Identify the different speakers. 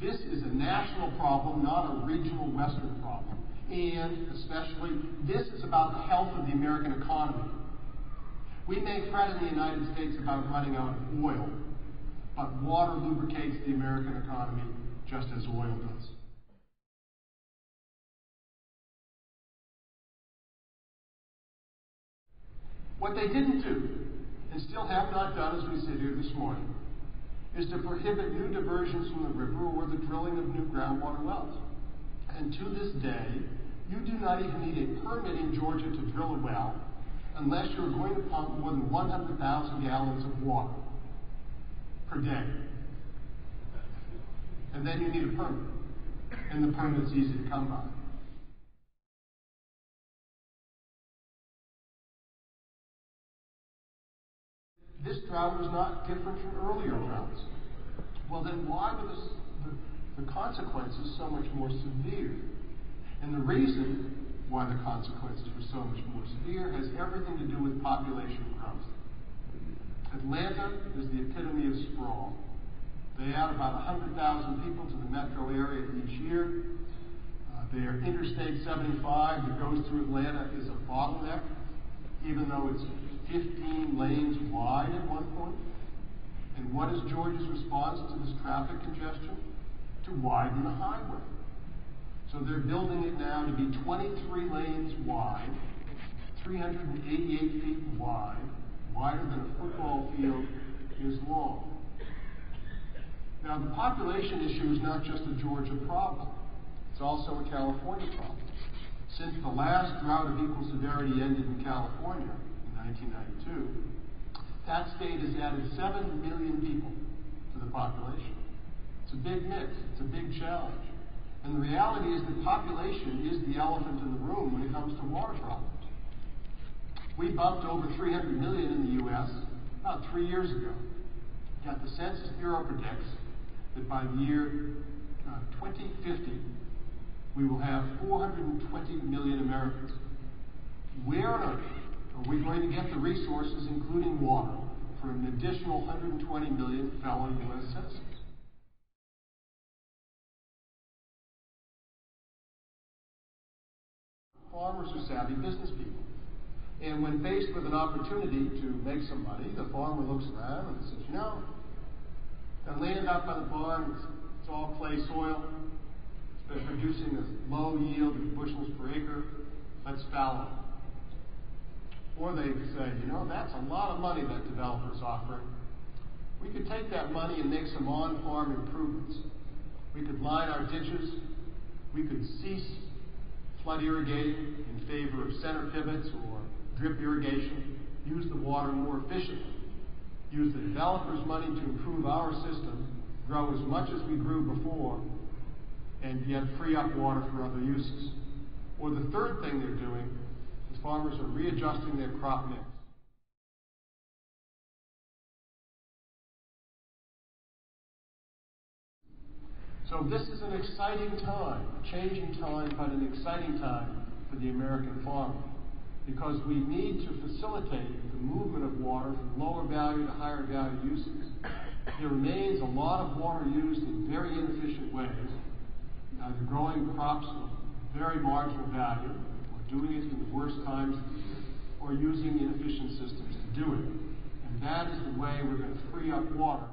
Speaker 1: This is a national problem, not a regional Western problem. And especially, this is about the health of the American economy. We may fret in the United States about running out of oil, but water lubricates the American economy just as oil does. What they didn't do, and still have not done as we sit here this morning, is to prohibit new diversions from the river or the drilling of new groundwater wells. And to this day, you do not even need a permit in Georgia to drill a well unless you're going to pump more than 100,000 gallons of water per day. And then you need a permit. And the permit's easy to come by. This drought was not different from earlier droughts. Well, then why were the consequences so much more severe? And the reason why the consequences were so much more severe has everything to do with population growth. Atlanta is the epitome of sprawl. They add about 100,000 people to the metro area each year. Their Interstate 75 that goes through Atlanta is a bottleneck, even though it's 15 lanes wide at one point. And what is Georgia's response to this traffic congestion? To widen the highway. So they're building it now to be 23 lanes wide, 388 feet wide, wider than a football field is long. Now, the population issue is not just a Georgia problem. It's also a California problem. Since the last drought of equal severity ended in California in 1992, that state has added 7 million people to the population. It's a big mix. It's a big challenge. And the reality is that population is the elephant in the room when it comes to water problems. We bumped over 300 million in the U.S. about 3 years ago. Yet the Census Bureau predicts that by the year 2050, we will have 420 million Americans. Where on earth are we going to get the resources, including water, for an additional 120 million fellow U.S. citizens? Farmers are savvy business people. And when faced with an opportunity to make some money, the farmer looks around and says, you know, that land out by the barn, it's all clay soil. It's been producing a low yield of bushels per acre. Let's fallow it. Or they say, you know, that's a lot of money that developer's offering. We could take that money and make some on-farm improvements. We could line our ditches. We could cease flood irrigating in favor of center pivots or drip irrigation. Use the water more efficiently. Use the developer's money to improve our system, grow as much as we grew before, and yet free up water for other uses. Or the third thing they're doing is farmers are readjusting their crop mix. So this is an exciting time, a changing time, but an exciting time for the American farmer, because we need to facilitate the movement of water from lower value to higher value uses. There remains a lot of water used in very inefficient ways, either growing crops of very marginal value, or doing it in the worst times of the year, or using inefficient systems to do it. And that is the way we're going to free up water